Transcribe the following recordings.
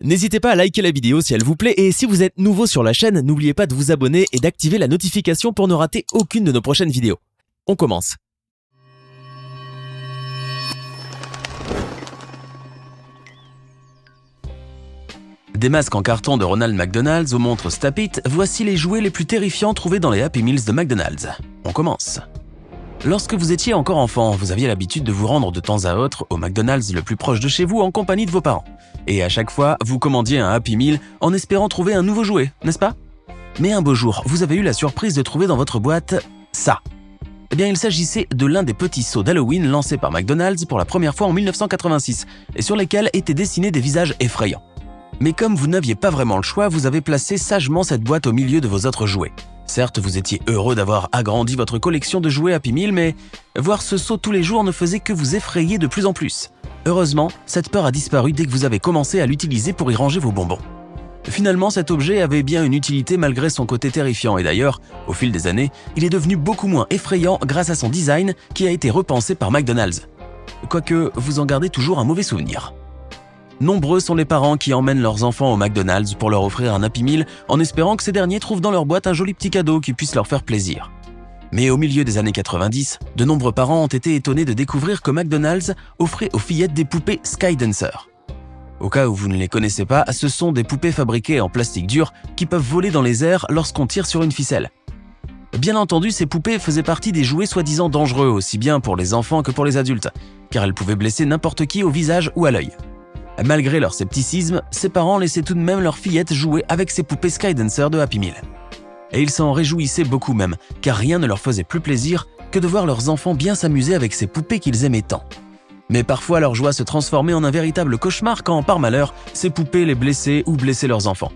N'hésitez pas à liker la vidéo si elle vous plaît et si vous êtes nouveau sur la chaîne, n'oubliez pas de vous abonner et d'activer la notification pour ne rater aucune de nos prochaines vidéos. On commence. Des masques en carton de Ronald McDonald's aux montres Snap-it, voici les jouets les plus terrifiants trouvés dans les Happy Meals de McDonald's. On commence. Lorsque vous étiez encore enfant, vous aviez l'habitude de vous rendre de temps à autre au McDonald's le plus proche de chez vous en compagnie de vos parents. Et à chaque fois, vous commandiez un Happy Meal en espérant trouver un nouveau jouet, n'est-ce pas? Mais un beau jour, vous avez eu la surprise de trouver dans votre boîte ça. Eh bien, il s'agissait de l'un des petits seaux d'Halloween lancés par McDonald's pour la première fois en 1986 et sur lesquels étaient dessinés des visages effrayants. Mais comme vous n'aviez pas vraiment le choix, vous avez placé sagement cette boîte au milieu de vos autres jouets. Certes, vous étiez heureux d'avoir agrandi votre collection de jouets Happy Meal, mais voir ce seau tous les jours ne faisait que vous effrayer de plus en plus. Heureusement, cette peur a disparu dès que vous avez commencé à l'utiliser pour y ranger vos bonbons. Finalement, cet objet avait bien une utilité malgré son côté terrifiant et d'ailleurs, au fil des années, il est devenu beaucoup moins effrayant grâce à son design qui a été repensé par McDonald's. Quoique, vous en gardez toujours un mauvais souvenir. Nombreux sont les parents qui emmènent leurs enfants au McDonald's pour leur offrir un Happy Meal en espérant que ces derniers trouvent dans leur boîte un joli petit cadeau qui puisse leur faire plaisir. Mais au milieu des années 90, de nombreux parents ont été étonnés de découvrir que McDonald's offrait aux fillettes des poupées Skydancer. Au cas où vous ne les connaissez pas, ce sont des poupées fabriquées en plastique dur qui peuvent voler dans les airs lorsqu'on tire sur une ficelle. Bien entendu, ces poupées faisaient partie des jouets soi-disant dangereux aussi bien pour les enfants que pour les adultes, car elles pouvaient blesser n'importe qui au visage ou à l'œil. Malgré leur scepticisme, ses parents laissaient tout de même leur fillette jouer avec ces poupées Skydancer de Happy Meal. Et ils s'en réjouissaient beaucoup même, car rien ne leur faisait plus plaisir que de voir leurs enfants bien s'amuser avec ces poupées qu'ils aimaient tant. Mais parfois leur joie se transformait en un véritable cauchemar quand, par malheur, ces poupées les blessaient ou blessaient leurs enfants.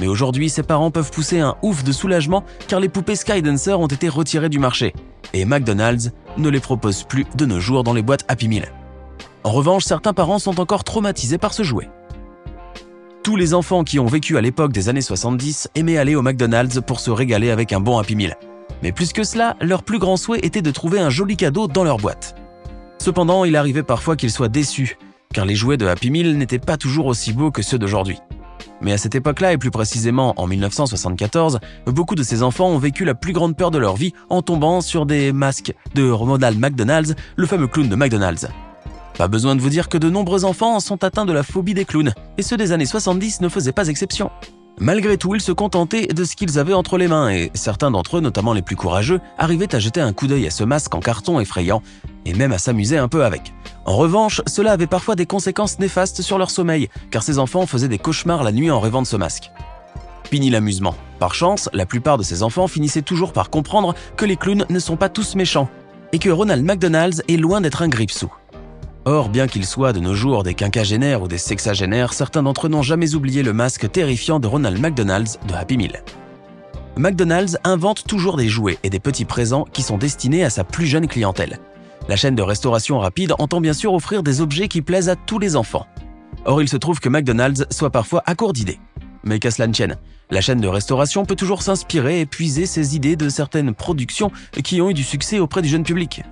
Mais aujourd'hui, ces parents peuvent pousser un ouf de soulagement car les poupées Skydancer ont été retirées du marché, et McDonald's ne les propose plus de nos jours dans les boîtes Happy Meal. En revanche, certains parents sont encore traumatisés par ce jouet. Tous les enfants qui ont vécu à l'époque des années 70 aimaient aller au McDonald's pour se régaler avec un bon Happy Meal. Mais plus que cela, leur plus grand souhait était de trouver un joli cadeau dans leur boîte. Cependant, il arrivait parfois qu'ils soient déçus, car les jouets de Happy Meal n'étaient pas toujours aussi beaux que ceux d'aujourd'hui. Mais à cette époque-là, et plus précisément en 1974, beaucoup de ces enfants ont vécu la plus grande peur de leur vie en tombant sur des masques de Ronald McDonald's, le fameux clown de McDonald's. Pas besoin de vous dire que de nombreux enfants sont atteints de la phobie des clowns, et ceux des années 70 ne faisaient pas exception. Malgré tout, ils se contentaient de ce qu'ils avaient entre les mains, et certains d'entre eux, notamment les plus courageux, arrivaient à jeter un coup d'œil à ce masque en carton effrayant, et même à s'amuser un peu avec. En revanche, cela avait parfois des conséquences néfastes sur leur sommeil, car ces enfants faisaient des cauchemars la nuit en rêvant de ce masque. Fini l'amusement. Par chance, la plupart de ces enfants finissaient toujours par comprendre que les clowns ne sont pas tous méchants, et que Ronald McDonald's est loin d'être un grippe-sous. Or, bien qu'ils soient de nos jours des quinquagénaires ou des sexagénaires, certains d'entre eux n'ont jamais oublié le masque terrifiant de Ronald McDonald's de Happy Meal. McDonald's invente toujours des jouets et des petits présents qui sont destinés à sa plus jeune clientèle. La chaîne de restauration rapide entend bien sûr offrir des objets qui plaisent à tous les enfants. Or, il se trouve que McDonald's soit parfois à court d'idées. Mais qu'à cela ne tienne, la chaîne de restauration peut toujours s'inspirer et puiser ses idées de certaines productions qui ont eu du succès auprès du jeune public.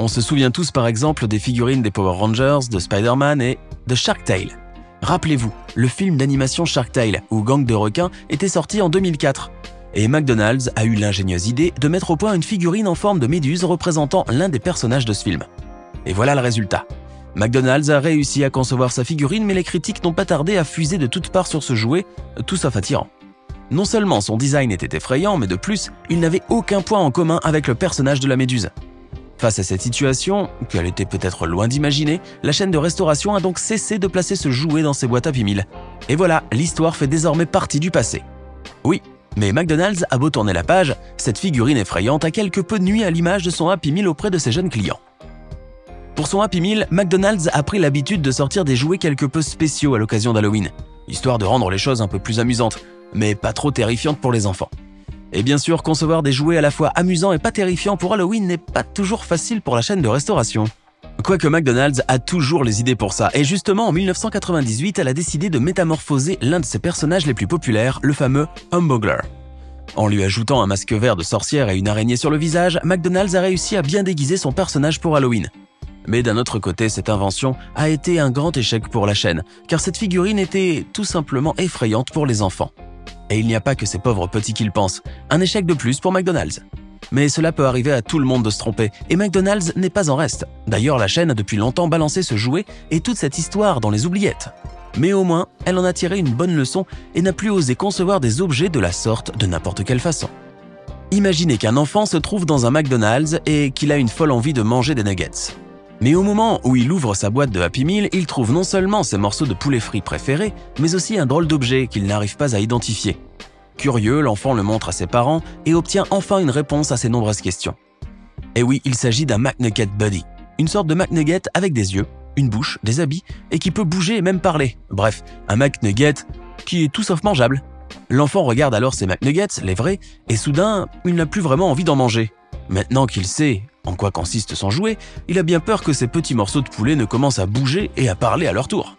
On se souvient tous par exemple des figurines des Power Rangers, de Spider-Man et de Shark Tale. Rappelez-vous, le film d'animation Shark Tale, où Gang de requins était sorti en 2004. Et McDonald's a eu l'ingénieuse idée de mettre au point une figurine en forme de méduse représentant l'un des personnages de ce film. Et voilà le résultat. McDonald's a réussi à concevoir sa figurine, mais les critiques n'ont pas tardé à fuser de toutes parts sur ce jouet, tout sauf attirant. Non seulement son design était effrayant, mais de plus, il n'avait aucun point en commun avec le personnage de la méduse. Face à cette situation, qu'elle était peut-être loin d'imaginer, la chaîne de restauration a donc cessé de placer ce jouet dans ses boîtes Happy Meal. Et voilà, l'histoire fait désormais partie du passé. Oui, mais McDonald's a beau tourner la page, cette figurine effrayante a quelque peu nui à l'image de son Happy Meal auprès de ses jeunes clients. Pour son Happy Meal, McDonald's a pris l'habitude de sortir des jouets quelque peu spéciaux à l'occasion d'Halloween, histoire de rendre les choses un peu plus amusantes, mais pas trop terrifiantes pour les enfants. Et bien sûr, concevoir des jouets à la fois amusants et pas terrifiants pour Halloween n'est pas toujours facile pour la chaîne de restauration. Quoique McDonald's a toujours les idées pour ça, et justement en 1998, elle a décidé de métamorphoser l'un de ses personnages les plus populaires, le fameux Humbugler. En lui ajoutant un masque vert de sorcière et une araignée sur le visage, McDonald's a réussi à bien déguiser son personnage pour Halloween. Mais d'un autre côté, cette invention a été un grand échec pour la chaîne, car cette figurine était tout simplement effrayante pour les enfants. Et il n'y a pas que ces pauvres petits qui le pensent, un échec de plus pour McDonald's. Mais cela peut arriver à tout le monde de se tromper, et McDonald's n'est pas en reste. D'ailleurs, la chaîne a depuis longtemps balancé ce jouet et toute cette histoire dans les oubliettes. Mais au moins, elle en a tiré une bonne leçon et n'a plus osé concevoir des objets de la sorte de n'importe quelle façon. Imaginez qu'un enfant se trouve dans un McDonald's et qu'il a une folle envie de manger des nuggets. Mais au moment où il ouvre sa boîte de Happy Meal, il trouve non seulement ses morceaux de poulet frit préférés, mais aussi un drôle d'objet qu'il n'arrive pas à identifier. Curieux, l'enfant le montre à ses parents et obtient enfin une réponse à ses nombreuses questions. Et oui, il s'agit d'un McNugget Buddy, une sorte de McNugget avec des yeux, une bouche, des habits et qui peut bouger et même parler. Bref, un McNugget qui est tout sauf mangeable. L'enfant regarde alors ses McNuggets, les vrais, et soudain, il n'a plus vraiment envie d'en manger. Maintenant qu'il sait en quoi consiste son jouet, il a bien peur que ces petits morceaux de poulet ne commencent à bouger et à parler à leur tour.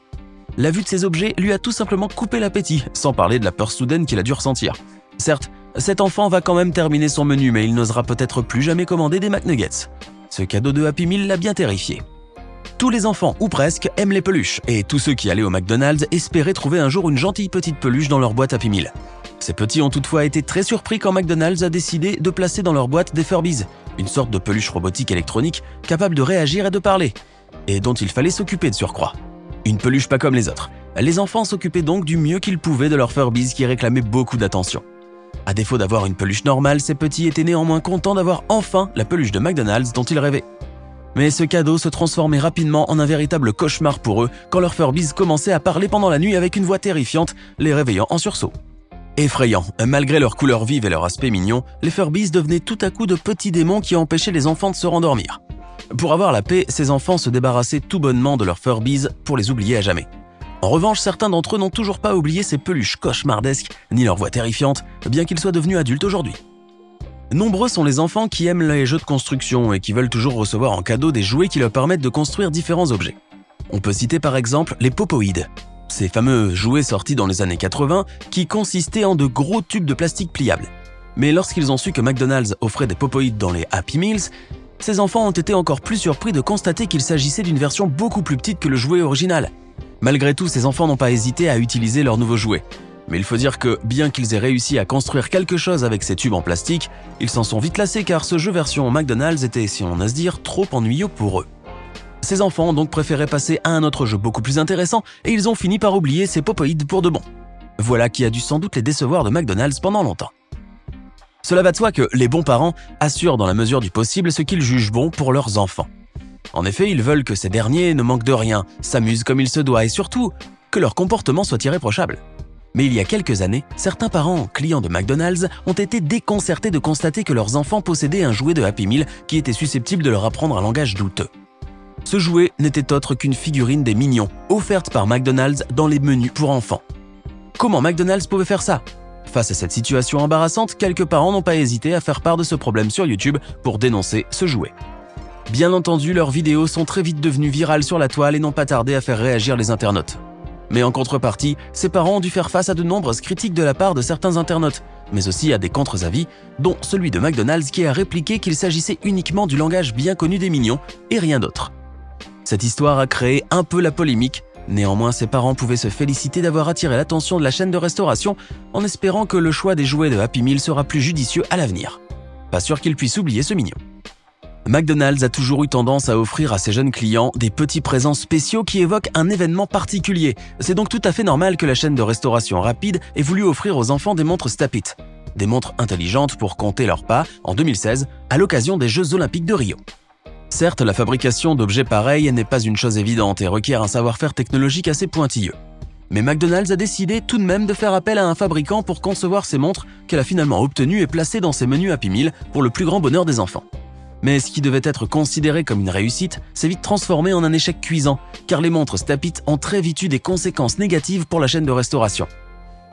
La vue de ces objets lui a tout simplement coupé l'appétit, sans parler de la peur soudaine qu'il a dû ressentir. Certes, cet enfant va quand même terminer son menu, mais il n'osera peut-être plus jamais commander des McNuggets. Ce cadeau de Happy Meal l'a bien terrifié. Tous les enfants, ou presque, aiment les peluches, et tous ceux qui allaient au McDonald's espéraient trouver un jour une gentille petite peluche dans leur boîte Happy Meal. Ces petits ont toutefois été très surpris quand McDonald's a décidé de placer dans leur boîte des Furbies, une sorte de peluche robotique électronique capable de réagir et de parler, et dont il fallait s'occuper de surcroît. Une peluche pas comme les autres. Les enfants s'occupaient donc du mieux qu'ils pouvaient de leurs Furbies qui réclamaient beaucoup d'attention. À défaut d'avoir une peluche normale, ces petits étaient néanmoins contents d'avoir enfin la peluche de McDonald's dont ils rêvaient. Mais ce cadeau se transformait rapidement en un véritable cauchemar pour eux quand leurs Furbies commençaient à parler pendant la nuit avec une voix terrifiante, les réveillant en sursaut. Effrayants, malgré leur couleur vive et leur aspect mignon, les Furbies devenaient tout à coup de petits démons qui empêchaient les enfants de se rendormir. Pour avoir la paix, ces enfants se débarrassaient tout bonnement de leurs Furbies pour les oublier à jamais. En revanche, certains d'entre eux n'ont toujours pas oublié ces peluches cauchemardesques, ni leur voix terrifiante, bien qu'ils soient devenus adultes aujourd'hui. Nombreux sont les enfants qui aiment les jeux de construction et qui veulent toujours recevoir en cadeau des jouets qui leur permettent de construire différents objets. On peut citer par exemple les Popoids, ces fameux jouets sortis dans les années 80 qui consistaient en de gros tubes de plastique pliables. Mais lorsqu'ils ont su que McDonald's offrait des Popoids dans les Happy Meals, ces enfants ont été encore plus surpris de constater qu'il s'agissait d'une version beaucoup plus petite que le jouet original. Malgré tout, ces enfants n'ont pas hésité à utiliser leur nouveau jouet. Mais il faut dire que, bien qu'ils aient réussi à construire quelque chose avec ces tubes en plastique, ils s'en sont vite lassés car ce jeu version McDonald's était, si on ose dire, trop ennuyeux pour eux. Ces enfants ont donc préféré passer à un autre jeu beaucoup plus intéressant et ils ont fini par oublier ces Popoids pour de bon. Voilà qui a dû sans doute les décevoir de McDonald's pendant longtemps. Cela va de soi que les bons parents assurent dans la mesure du possible ce qu'ils jugent bon pour leurs enfants. En effet, ils veulent que ces derniers ne manquent de rien, s'amusent comme il se doit et surtout, que leur comportement soit irréprochable. Mais il y a quelques années, certains parents clients de McDonald's ont été déconcertés de constater que leurs enfants possédaient un jouet de Happy Meal qui était susceptible de leur apprendre un langage douteux. Ce jouet n'était autre qu'une figurine des Mignons, offerte par McDonald's dans les menus pour enfants. Comment McDonald's pouvait faire ça ? Face à cette situation embarrassante, quelques parents n'ont pas hésité à faire part de ce problème sur YouTube pour dénoncer ce jouet. Bien entendu, leurs vidéos sont très vite devenues virales sur la toile et n'ont pas tardé à faire réagir les internautes. Mais en contrepartie, ces parents ont dû faire face à de nombreuses critiques de la part de certains internautes, mais aussi à des contre-avis, dont celui de McDonald's qui a répliqué qu'il s'agissait uniquement du langage bien connu des Mignons et rien d'autre. Cette histoire a créé un peu la polémique. Néanmoins, ses parents pouvaient se féliciter d'avoir attiré l'attention de la chaîne de restauration en espérant que le choix des jouets de Happy Meal sera plus judicieux à l'avenir. Pas sûr qu'ils puissent oublier ce mignon. McDonald's a toujours eu tendance à offrir à ses jeunes clients des petits présents spéciaux qui évoquent un événement particulier. C'est donc tout à fait normal que la chaîne de restauration rapide ait voulu offrir aux enfants des montres Stapit, des montres intelligentes pour compter leurs pas en 2016 à l'occasion des Jeux Olympiques de Rio. Certes, la fabrication d'objets pareils n'est pas une chose évidente et requiert un savoir-faire technologique assez pointilleux. Mais McDonald's a décidé tout de même de faire appel à un fabricant pour concevoir ces montres qu'elle a finalement obtenues et placées dans ses menus Happy Meal pour le plus grand bonheur des enfants. Mais ce qui devait être considéré comme une réussite s'est vite transformé en un échec cuisant, car les montres Stapit ont très vite eu des conséquences négatives pour la chaîne de restauration.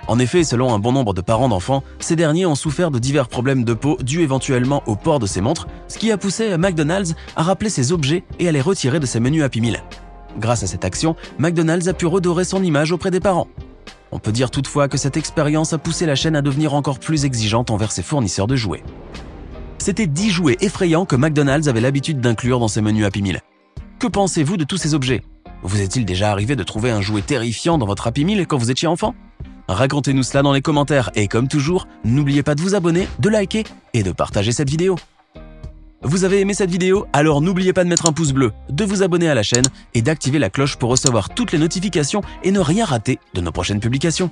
En effet, selon un bon nombre de parents d'enfants, ces derniers ont souffert de divers problèmes de peau dus éventuellement au port de ces montres, ce qui a poussé McDonald's à rappeler ces objets et à les retirer de ses menus Happy Meal. Grâce à cette action, McDonald's a pu redorer son image auprès des parents. On peut dire toutefois que cette expérience a poussé la chaîne à devenir encore plus exigeante envers ses fournisseurs de jouets. C'était 10 jouets effrayants que McDonald's avait l'habitude d'inclure dans ses menus Happy Meal. Que pensez-vous de tous ces objets? Vous est-il déjà arrivé de trouver un jouet terrifiant dans votre Happy Meal quand vous étiez enfant? Racontez-nous cela dans les commentaires et comme toujours, n'oubliez pas de vous abonner, de liker et de partager cette vidéo. Vous avez aimé cette vidéo? Alors n'oubliez pas de mettre un pouce bleu, de vous abonner à la chaîne et d'activer la cloche pour recevoir toutes les notifications et ne rien rater de nos prochaines publications.